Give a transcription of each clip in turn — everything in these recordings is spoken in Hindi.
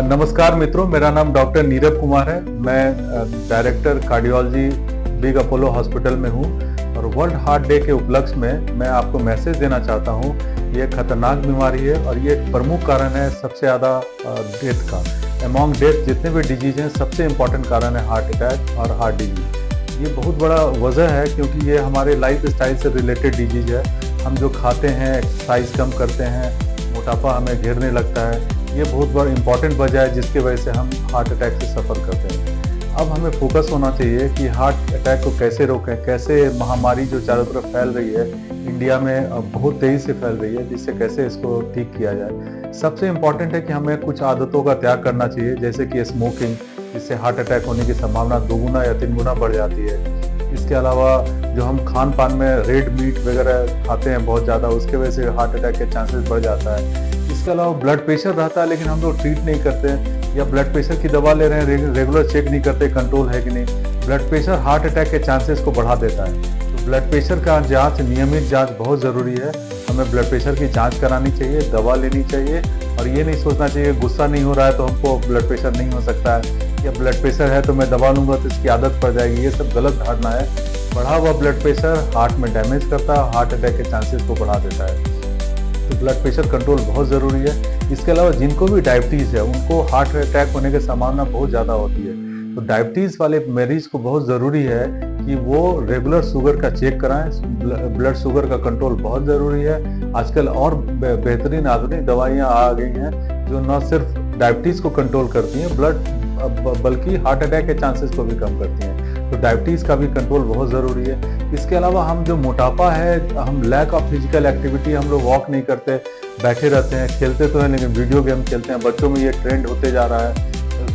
नमस्कार मित्रों, मेरा नाम डॉक्टर नीरव कुमार है। मैं director cardiology big Apollo hospital में हूँ और वर्ल्ड हार्ट डे के उपलक्ष्य में मैं आपको मैसेज देना चाहता हूँ। ये खतरनाक बीमारी है और ये एक प्रमुख कारण है सबसे ज़्यादा डेथ का। अमॉन्ग डेथ जितने भी डिजीज हैं सबसे इम्पॉर्टेंट कारण है हार्ट अटैक और हार्ट डिजीज। ये बहुत बड़ा वजह है क्योंकि ये हमारे लाइफ स्टाइल से रिलेटेड डिजीज है। हम जो खाते हैं, एक्सरसाइज कम करते हैं, मोटापा हमें घेरने लगता है, ये बहुत बड़ा इंपॉर्टेंट वजह है जिसकी वजह से हम हार्ट अटैक से सफ़र करते हैं। अब हमें फोकस होना चाहिए कि हार्ट अटैक को कैसे रोकें, कैसे महामारी जो चारों तरफ फैल रही है, इंडिया में बहुत तेज़ी से फैल रही है, जिससे कैसे इसको ठीक किया जाए। सबसे इम्पॉर्टेंट है कि हमें कुछ आदतों का त्याग करना चाहिए, जैसे कि स्मोकिंग, जिससे हार्ट अटैक होने की संभावना 2 गुना या 3 गुना बढ़ जाती है। इसके अलावा जो हम खान पान में रेड मीट वगैरह खाते हैं बहुत ज़्यादा, उसके वजह से हार्ट अटैक के चांसेस बढ़ जाता है। इसके अलावा ब्लड प्रेशर रहता है लेकिन हम लोग ट्रीट नहीं करते, या ब्लड प्रेशर की दवा ले रहे हैं, रेगुलर चेक नहीं करते कंट्रोल है कि नहीं। ब्लड प्रेशर हार्ट अटैक के चांसेस को बढ़ा देता है। तो ब्लड प्रेशर का जांच, नियमित जांच बहुत ज़रूरी है। हमें ब्लड प्रेशर की जांच करानी चाहिए, दवा लेनी चाहिए और ये नहीं सोचना चाहिए गुस्सा नहीं हो रहा है तो हमको ब्लड प्रेशर नहीं हो सकता है, या ब्लड प्रेशर है तो मैं दवा लूँगा तो इसकी आदत पड़ जाएगी। ये सब गलत धारणा है। बढ़ा हुआ ब्लड प्रेशर हार्ट में डैमेज करता है, हार्ट अटैक के चांसेस को बढ़ा देता है। तो ब्लड प्रेशर कंट्रोल बहुत ज़रूरी है। इसके अलावा जिनको भी डायबिटीज़ है उनको हार्ट अटैक होने की संभावना बहुत ज़्यादा होती है। तो डायबिटीज़ वाले मरीज को बहुत ज़रूरी है कि वो रेगुलर शुगर का चेक कराएं। ब्लड शुगर का कंट्रोल बहुत ज़रूरी है। आजकल और बेहतरीन आधुनिक दवाइयाँ आ गई हैं जो न सिर्फ डायबिटीज़ को कंट्रोल करती हैं बल्कि हार्ट अटैक के चांसेस को भी कम करती हैं। तो डायबिटीज़ का भी कंट्रोल बहुत ज़रूरी है। इसके अलावा हम जो मोटापा है, हम लैक ऑफ फिजिकल एक्टिविटी, हम लोग वॉक नहीं करते, बैठे रहते हैं, खेलते तो हैं लेकिन वीडियो गेम खेलते हैं। बच्चों में ये ट्रेंड होते जा रहा है।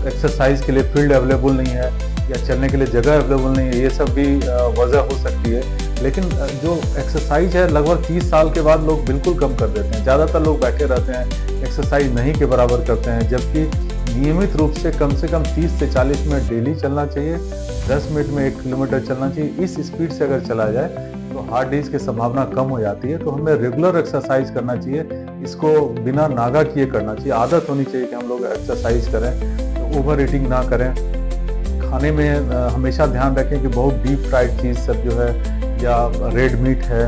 एक्सरसाइज के लिए फील्ड अवेलेबल नहीं है या चलने के लिए जगह अवेलेबल नहीं है, ये सब भी वजह हो सकती है। लेकिन जो एक्सरसाइज है लगभग 30 साल के बाद लोग बिल्कुल कम कर देते हैं। ज़्यादातर लोग बैठे रहते हैं, एक्सरसाइज नहीं के बराबर करते हैं, जबकि नियमित रूप से कम 30 से 40 मिनट डेली चलना चाहिए। 10 मिनट में 1 किलोमीटर चलना चाहिए। इस स्पीड से अगर चला जाए तो हार्ट डिजीज की संभावना कम हो जाती है। तो हमें रेगुलर एक्सरसाइज करना चाहिए, इसको बिना नागा किए करना चाहिए। आदत होनी चाहिए कि हम लोग एक्सरसाइज करें, तो ओवर ईटिंग ना करें। खाने में हमेशा ध्यान रखें कि बहुत डीप फ्राइड चीज़ सब जो है, या रेड मीट है,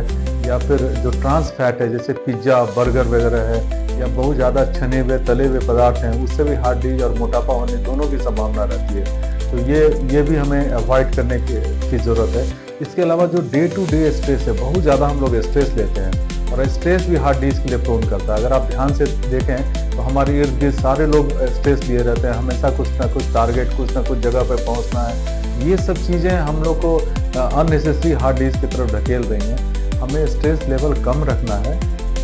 या फिर जो ट्रांस फैट है जैसे पिज्ज़ा, बर्गर वगैरह है, या बहुत ज़्यादा छने हुए तले हुए पदार्थ हैं, उससे भी हार्ट डिजीज और मोटापा होने दोनों की संभावना रहती है। तो ये भी हमें अवॉइड करने की ज़रूरत है। इसके अलावा जो डे टू डे स्ट्रेस है, बहुत ज़्यादा हम लोग स्ट्रेस लेते हैं और स्ट्रेस भी हार्ट डिजीज के लिए प्रोन करता है। अगर आप ध्यान से देखें तो हमारे इर्द गिर्द सारे लोग स्ट्रेस लिए रहते हैं, हमेशा कुछ ना कुछ टारगेट, कुछ ना कुछ जगह पर पहुँचना है। ये सब चीज़ें हम लोग को अननेसेसरी हार्ट डिजीज की तरफ ढकेल रही हैं। हमें स्ट्रेस लेवल कम रखना है।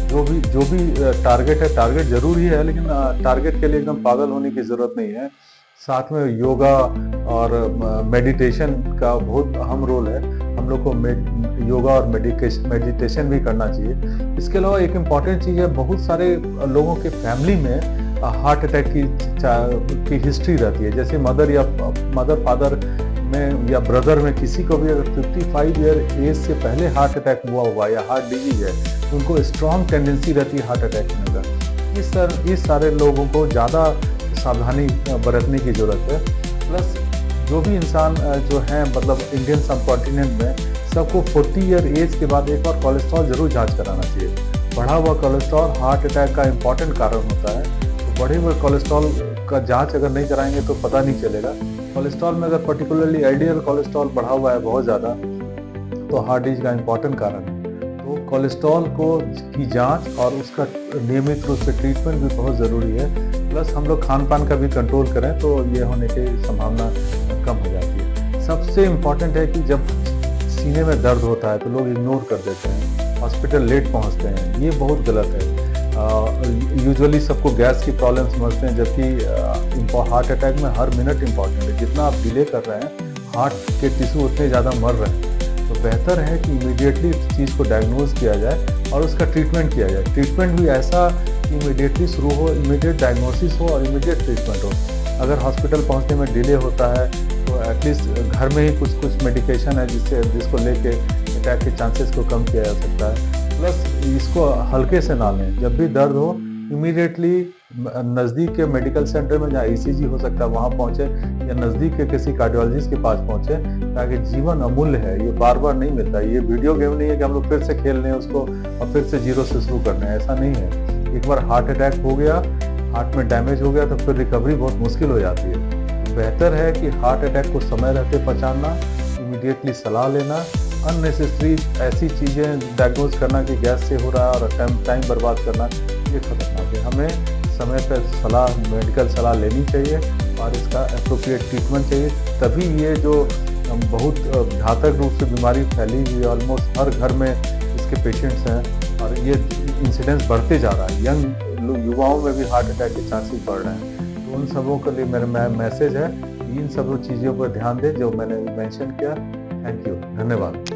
जो भी टारगेट है, टारगेट जरूरी है लेकिन टारगेट के लिए एकदम पागल होने की ज़रूरत नहीं है। साथ में योगा और मेडिटेशन का बहुत अहम रोल है। हम लोग को योगा और मेडिटेशन भी करना चाहिए। इसके अलावा एक इम्पॉर्टेंट चीज़ है, बहुत सारे लोगों के फैमिली में हार्ट अटैक की हिस्ट्री रहती है। जैसे मदर फादर में या ब्रदर में किसी को भी अगर 55 ईयर एज से पहले हार्ट अटैक हुआ या हार्ट डिजीज है तो उनको स्ट्रॉन्ग टेंडेंसी रहती है हार्ट अटैक होने का। इस सारे लोगों को ज़्यादा सावधानी बरतने की ज़रूरत है। प्लस जो भी इंसान जो है, मतलब इंडियन सब कॉन्टिनेंट में सबको 40 ईयर एज के बाद एक बार कोलेस्ट्रॉल जरूर जांच कराना चाहिए। बढ़ा हुआ कोलेस्ट्रॉल हार्ट अटैक का इम्पॉर्टेंट कारण होता है। तो बढ़े हुए कोलेस्ट्रॉल का जांच अगर नहीं कराएंगे तो पता नहीं चलेगा। कोलेस्ट्रॉल में अगर पर्टिकुलरली एलडीएल कोलेस्ट्रॉल बढ़ा हुआ है बहुत ज़्यादा तो हार्ट डिजीज का इम्पॉर्टेंट कारण है। तो कोलेस्ट्रॉल की जांच और उसका नियमित रूप से ट्रीटमेंट भी बहुत ज़रूरी है। प्लस हम लोग खान पान का भी कंट्रोल करें तो ये होने की संभावना कम हो जाती है। सबसे इम्पॉर्टेंट है कि जब सीने में दर्द होता है तो लोग इग्नोर कर देते हैं, हॉस्पिटल लेट पहुंचते हैं। ये बहुत गलत है। यूजुअली सबको गैस की प्रॉब्लम समझते हैं, जबकि हार्ट अटैक में हर मिनट इम्पॉर्टेंट है। जितना आप डिले कर रहे हैं हार्ट के टिश्यू उतने ज़्यादा मर रहे हैं। तो बेहतर है कि इमीडिएटली इस चीज़ को डायग्नोज किया जाए और उसका ट्रीटमेंट किया जाए। ट्रीटमेंट भी ऐसा कि इमीडिएटली शुरू हो, इमीडिएट डायग्नोसिस हो और इमीडिएट ट्रीटमेंट हो। अगर हॉस्पिटल पहुंचने में डिले होता है तो एटलीस्ट घर में ही कुछ मेडिकेशन है जिसको लेके अटैक के चांसेस को कम किया जा सकता है। प्लस इसको हल्के से ना लें। जब भी दर्द हो इमीडिएटली नज़दीक के मेडिकल सेंटर में जहाँ ईसीजी हो सकता है वहाँ पहुँचे, या नज़दीक के किसी कार्डियोलॉजिस्ट के पास पहुँचे, ताकि जीवन अमूल्य है, ये बार-बार नहीं मिलता। ये वीडियो गेम नहीं है कि हम लोग फिर से खेल रहे हैं उसको और फिर से ज़ीरो से शुरू कर रहे हैं, ऐसा नहीं है। एक बार हार्ट अटैक हो गया, हार्ट में डैमेज हो गया तो फिर रिकवरी बहुत मुश्किल हो जाती है। बेहतर है कि हार्ट अटैक को समय रहते पहचानना, इमीडिएटली सलाह लेना, अननेसेसरी ऐसी चीज़ें डायग्नोज करना कि गैस से हो रहा है और टाइम बर्बाद करना, ये खतरनाक है। हमें समय पर सलाह, मेडिकल सलाह लेनी चाहिए और इसका एप्रोप्रिएट ट्रीटमेंट चाहिए, तभी ये जो बहुत घातक रूप से बीमारी फैली हुई है, ऑलमोस्ट हर घर में इसके पेशेंट्स हैं और ये इंसिडेंस बढ़ते जा रहा है। यंग युवाओं में भी हार्ट अटैक के चांसेस बढ़ रहे हैं। तो उन सबों के लिए मेरा मैसेज है, इन सब चीज़ों पर ध्यान दें जो मैंने मेंशन किया। थैंक यू, धन्यवाद।